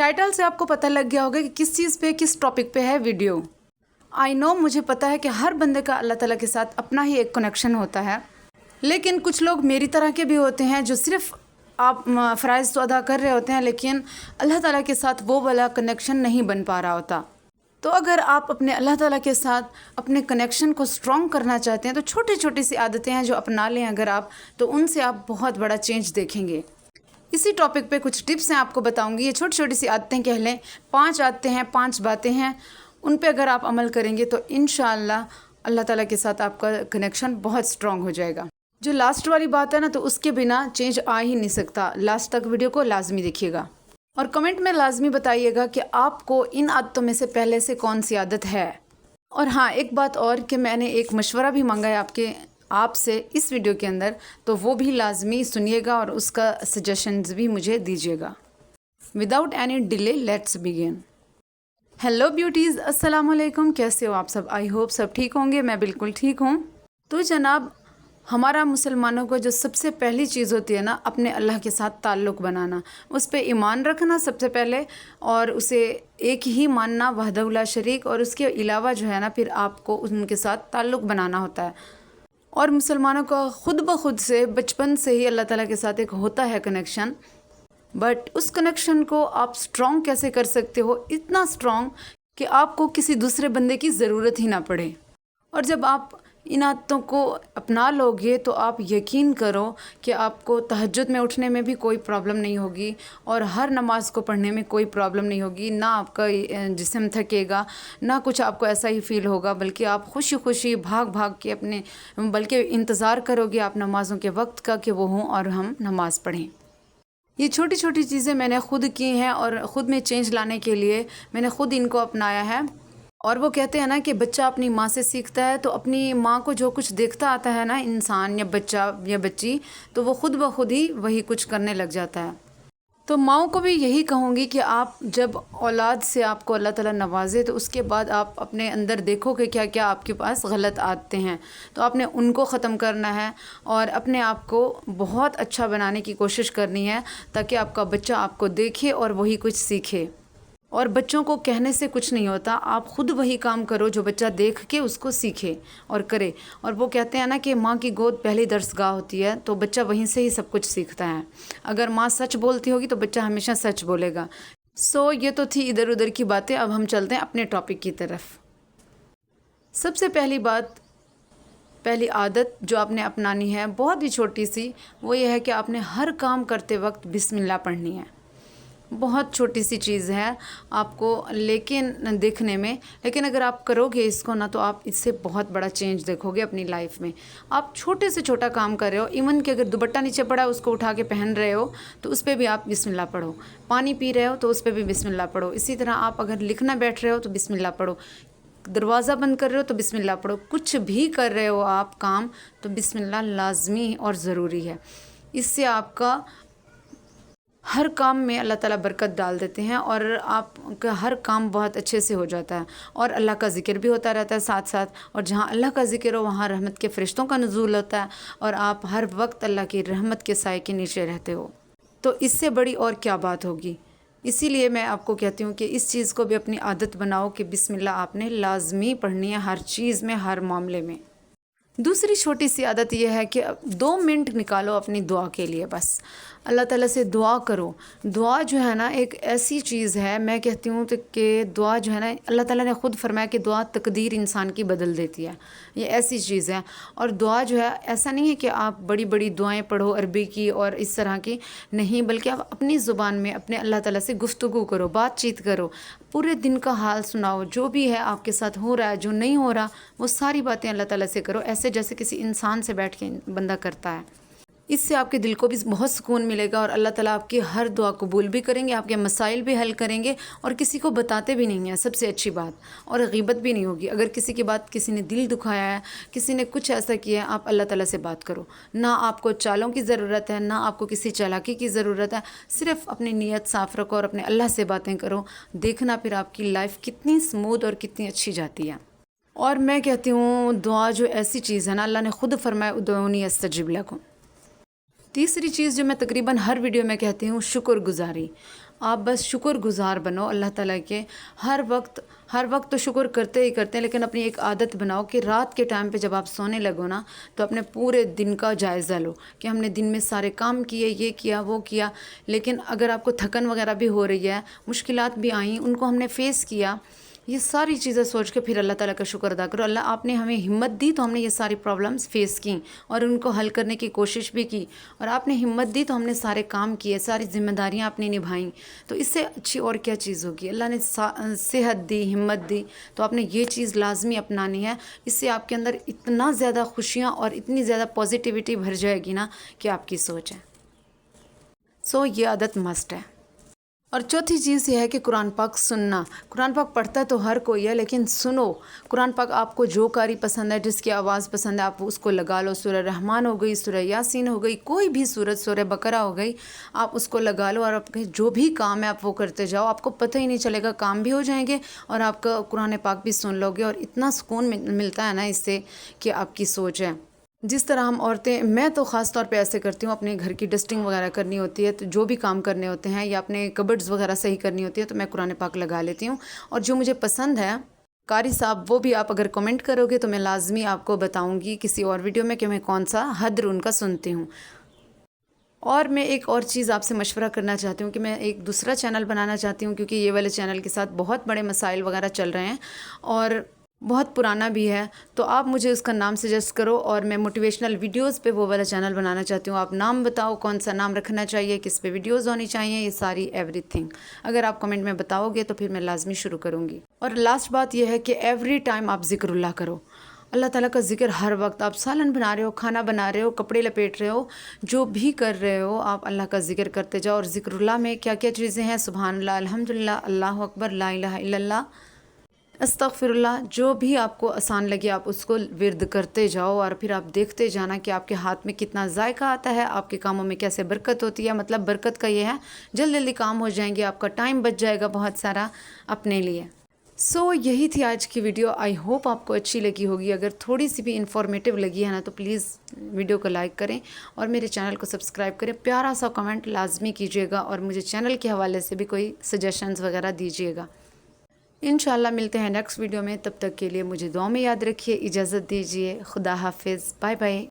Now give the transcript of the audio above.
Title से आपको पता लग गया होगा कि किस चीज़ पे, किस टॉपिक पे है वीडियो। आई नो, मुझे पता है कि हर बंदे का अल्लाह ताला के साथ अपना ही एक कनेक्शन होता है, लेकिन कुछ लोग मेरी तरह के भी होते हैं जो सिर्फ आप फ़राइज़ तो अदा कर रहे होते हैं, लेकिन अल्लाह ताला के साथ वो वाला कनेक्शन नहीं बन पा रहा होता। तो अगर आप अपने अल्लाह ताला के साथ अपने कनेक्शन को स्ट्रॉन्ग करना चाहते हैं तो छोटी छोटी सी आदतें हैं जो अपना लें अगर आप, तो उनसे आप बहुत बड़ा चेंज देखेंगे। इसी टॉपिक पे कुछ टिप्स हैं आपको बताऊंगी। ये छोटी छोटी सी आदतें कह लें, 5 आदतें हैं, 5 बातें हैं, उन पे अगर आप अमल करेंगे तो इंशाअल्लाह अल्लाह ताला के साथ आपका कनेक्शन बहुत स्ट्रॉन्ग हो जाएगा। जो लास्ट वाली बात है ना, तो उसके बिना चेंज आ ही नहीं सकता। लास्ट तक वीडियो को लाजमी देखिएगा और कमेंट में लाजमी बताइएगा कि आपको इन आदतों में से पहले से कौन सी आदत है। और हाँ, एक बात और कि मैंने एक मशवरा भी मांगा है आपसे इस वीडियो के अंदर, तो वो भी लाजमी सुनिएगा और उसका सजेशंस भी मुझे दीजिएगा। Without any delay let's begin. Hello beauties, अस्सलाम वालेकुम। कैसे हो आप सब? आई होप सब ठीक होंगे। मैं बिल्कुल ठीक हूँ। तो जनाब, हमारा मुसलमानों को जो सबसे पहली चीज़ होती है ना, अपने अल्लाह के साथ ताल्लुक़ बनाना, उस पर ईमान रखना सबसे पहले, और उसे एक ही मानना वहदहू ला शरीक, और उसके अलावा जो है ना फिर आपको उनके साथ ताल्लुक़ बनाना होता है। और मुसलमानों का खुद ब खुद से बचपन से ही अल्लाह ताला के साथ एक होता है कनेक्शन, बट उस कनेक्शन को आप स्ट्रॉन्ग कैसे कर सकते हो? इतना स्ट्रॉन्ग कि आपको किसी दूसरे बंदे की ज़रूरत ही ना पड़े। और जब आप इन आदतों को अपना लोगे तो आप यकीन करो कि आपको तहज्जुद में उठने में भी कोई प्रॉब्लम नहीं होगी और हर नमाज को पढ़ने में कोई प्रॉब्लम नहीं होगी। ना आपका जिस्म थकेगा, ना कुछ आपको ऐसा ही फ़ील होगा, बल्कि आप खुशी खुशी भाग भाग के बल्कि इंतज़ार करोगे आप नमाज़ों के वक्त का कि वो हों और हम नमाज़ पढ़ें। ये छोटी छोटी चीज़ें मैंने खुद की हैं और ख़ुद में चेंज लाने के लिए मैंने खुद इनको अपनाया है। और वो कहते हैं ना कि बच्चा अपनी माँ से सीखता है, तो अपनी माँ को जो कुछ देखता आता है ना इंसान या बच्चा या बच्ची, तो वो खुद ब खुद ही वही कुछ करने लग जाता है। तो माँओं को भी यही कहूँगी कि आप जब औलाद से आपको अल्लाह ताला नवाजे, तो उसके बाद आप अपने अंदर देखो कि क्या क्या आपके पास गलत आदतें हैं, तो आपने उनको ख़त्म करना है और अपने आप को बहुत अच्छा बनाने की कोशिश करनी है, ताकि आपका बच्चा आपको देखे और वही कुछ सीखे। और बच्चों को कहने से कुछ नहीं होता, आप खुद वही काम करो जो बच्चा देख के उसको सीखे और करे। और वो कहते हैं ना कि माँ की गोद पहली दरसगाह होती है, तो बच्चा वहीं से ही सब कुछ सीखता है। अगर माँ सच बोलती होगी तो बच्चा हमेशा सच बोलेगा। ये तो थी इधर उधर की बातें। अब हम चलते हैं अपने टॉपिक की तरफ। सबसे पहली बात, पहली आदत जो आपने अपनानी है, बहुत ही छोटी सी, वो ये है कि आपने हर काम करते वक्त बिस्मिल्लाह पढ़नी है। बहुत छोटी सी चीज़ है आपको लेकिन देखने में, लेकिन अगर आप करोगे इसको ना, तो आप इससे बहुत बड़ा चेंज देखोगे अपनी लाइफ में। आप छोटे से छोटा काम कर रहे हो, इवन कि अगर दुपट्टा नीचे पड़ा है उसको उठा के पहन रहे हो, तो उस पर भी आप बिस्मिल्लाह पढ़ो। पानी पी रहे हो तो उस पर भी बिस्मिल्लाह पढ़ो। इसी तरह आप अगर लिखना बैठ रहे हो तो बिस्मिल्लाह पढ़ो। दरवाज़ा बंद कर रहे हो तो बिस्मिल्लाह पढ़ो। कुछ भी कर रहे हो आप काम, तो बिस्मिल्लाह लाजमी और ज़रूरी है। इससे आपका हर काम में अल्लाह ताला बरकत डाल देते हैं और आपका हर काम बहुत अच्छे से हो जाता है। और अल्लाह का ज़िक्र भी होता रहता है साथ साथ, और जहाँ अल्लाह का ज़िक्र हो वहाँ रहमत के फ़रिश्तों का नुज़ूल होता है और आप हर वक्त अल्लाह की रहमत के साए के नीचे रहते हो। तो इससे बड़ी और क्या बात होगी। इसीलिए मैं आपको कहती हूँ कि इस चीज़ को भी अपनी आदत बनाओ कि बिस्मिल्लाह आपने लाजमी पढ़नी है हर चीज़ में, हर मामले में। दूसरी छोटी सी आदत यह है कि 2 मिनट निकालो अपनी दुआ के लिए। बस अल्लाह ताला से दुआ करो। दुआ जो है ना एक ऐसी चीज़ है, मैं कहती हूँ तो कि दुआ जो है ना, अल्लाह ताला ने ख़ुद फरमाया कि दुआ तकदीर इंसान की बदल देती है। ये ऐसी चीज़ है। और दुआ जो है ऐसा नहीं है कि आप बड़ी बड़ी दुआएं पढ़ो अरबी की और इस तरह की, नहीं, बल्कि आप अपनी ज़ुबान में अपने अल्लाह ताला से गुफ्तगू करो, बातचीत करो, पूरे दिन का हाल सुनाओ, जो भी है आपके साथ हो रहा है, जो नहीं हो रहा, वो सारी बातें अल्लाह ताला से करो, ऐसे जैसे किसी इंसान से बैठ के बंदा करता है। इससे आपके दिल को भी बहुत सुकून मिलेगा और अल्लाह ताला आपकी हर दुआ कबूल भी करेंगे, आपके मसाइल भी हल करेंगे और किसी को बताते भी नहीं हैं, सबसे अच्छी बात। और गीबत भी नहीं होगी। अगर किसी की बात, किसी ने दिल दुखाया है, किसी ने कुछ ऐसा किया है, आप अल्लाह ताला से बात करो। ना आपको चालों की ज़रूरत है, ना आपको किसी चालाकी की ज़रूरत है। सिर्फ़ अपनी नीयत साफ़ रखो और अपने अल्लाह से बातें करो। देखना फिर आपकी लाइफ कितनी स्मूथ और कितनी अच्छी जाती है। और मैं कहती हूँ दुआ जो ऐसी चीज़ है ना, अल्लाह ने ख़ुद फरमाया उदऊनी अस्तजिब लकुम। तीसरी चीज़ जो मैं तकरीबन हर वीडियो में कहती हूँ, शुक्रगुज़ारी। آپ بس شکر گزار بنو اللہ تعالیٰ کے. ہر وقت تو شکر کرتے ہی کرتے ہیں، لیکن اپنی ایک عادت بناؤ کہ رات کے ٹائم پہ جب آپ سونے لگو نا تو اپنے پورے دن کا جائزہ لو کہ ہم نے دن میں سارے کام کیے، یہ کیا وہ کیا. لیکن اگر آپ کو تھکن وغیرہ بھی ہو رہی ہے، مشکلات بھی آئیں، ان کو ہم نے فیس کیا، یہ ساری چیزیں سوچ کے پھر اللہ تعالیٰ کا شکر ادا کرو. اللہ آپ نے ہمیں ہمت دی تو ہم نے یہ ساری پرابلمس فیس کیں اور ان کو حل کرنے کی کوشش بھی کی، اور آپ نے ہمت دی تو ہم نے سارے کام کیے، ساری ذمہ داریاں آپ نے نبھائیں. تو اس سے اچھی اور کیا چیز ہوگی؟ اللہ نے صحت دی، ہمت دی، تو آپ نے یہ چیز لازمی اپنانی ہے. اس سے آپ کے اندر اتنا زیادہ خوشیاں اور اتنی زیادہ پازیٹیوٹی بھر جائے گی نا کہ آپ کی سوچ ہے. یہ عادت مسٹ ہے. اور چوتھی چیز یہ ہے کہ قرآن پاک سننا. قرآن پاک پڑھتا تو ہر کوئی ہے، لیکن سنو قرآن پاک. آپ کو جو قاری پسند ہے، جس کی آواز پسند ہے، آپ اس کو لگا لو. سورہ رحمان ہو گئی، سورہ یاسین ہو گئی، کوئی بھی سورت، سورہ بقرہ ہو گئی، آپ اس کو لگا لو اور آپ کے جو بھی کام ہے آپ وہ کرتے جاؤ. آپ کو پتہ ہی نہیں چلے گا، کام بھی ہو جائیں گے اور آپ کا قرآن پاک بھی سن لو گے. اور اتنا سکون ملتا ہے نا اس سے کہ آپ کی سوچ ہے. جس طرح ہم عورتیں، میں تو خاص طور پہ ایسے کرتی ہوں، اپنے گھر کی ڈسٹنگ وغیرہ کرنی ہوتی ہے، تو جو بھی کام کرنے ہوتے ہیں یا اپنے کبڈز وغیرہ صحیح کرنی ہوتی ہے تو میں قرآن پاک لگا لیتی ہوں. اور جو مجھے پسند ہے قاری صاحب، وہ بھی آپ اگر کمنٹ کرو گے تو میں لازمی آپ کو بتاؤں گی کسی اور ویڈیو میں کہ میں کون سا حدر ان کا سنتی ہوں. اور میں ایک اور چیز آپ سے مشورہ کرنا چاہتی ہوں کہ میں ایک دوسرا چینل بنانا چاہتی ہوں، کیونکہ یہ والے چینل کے ساتھ بہت بڑے مسائل وغیرہ چل رہے ہیں اور بہت پرانا بھی ہے. تو آپ مجھے اس کا نام سجیسٹ کرو اور میں موٹیویشنل ویڈیوز پہ وہ والا چینل بنانا چاہتی ہوں. آپ نام بتاؤ، کون سا نام رکھنا چاہیے، کس پہ ویڈیوز ہونی چاہیے، یہ ساری ایوری تھنگ اگر آپ کمنٹ میں بتاؤ گے تو پھر میں لازمی شروع کروں گی. اور لاسٹ بات یہ ہے کہ ایوری ٹائم آپ ذکر اللہ کرو. اللہ تعالیٰ کا ذکر ہر وقت. آپ سالن بنا رہے ہو، کھانا بنا رہے ہو، کپڑے لپیٹ رہے ہو، جو بھی کر رہے ہو آپ اللہ کا ذکر کرتے جاؤ. اور ذکر اللہ میں کیا کیا چیزیں ہیں؟ سبحان اللہ، الحمدللہ، اللہ اکبر، لا الہ الا اللہ، استغفر اللہ. جو بھی آپ کو آسان لگے آپ اس کو ورد کرتے جاؤ اور پھر آپ دیکھتے جانا کہ آپ کے ہاتھ میں کتنا ذائقہ آتا ہے، آپ کے کاموں میں کیسے برکت ہوتی ہے. مطلب برکت کا یہ ہے جلدی جلدی کام ہو جائیں گے، آپ کا ٹائم بچ جائے گا بہت سارا اپنے لیے. یہی تھی آج کی ویڈیو. آئی ہوپ آپ کو اچھی لگی ہوگی. اگر تھوڑی سی بھی انفارمیٹیو لگی ہے نا تو پلیز ویڈیو کو لائک کریں اور میرے چینل کو سبسکرائب کریں. پیارا سا کمنٹ لازمی کیجیے گا اور مجھے چینل کے حوالے سے بھی کوئی سجیشنز وغیرہ دیجیے گا. انشاءاللہ ملتے ہیں نیکسٹ ویڈیو میں. تب تک کے لیے مجھے دعا میں یاد رکھیے. اجازت دیجیے. خدا حافظ. Bye bye.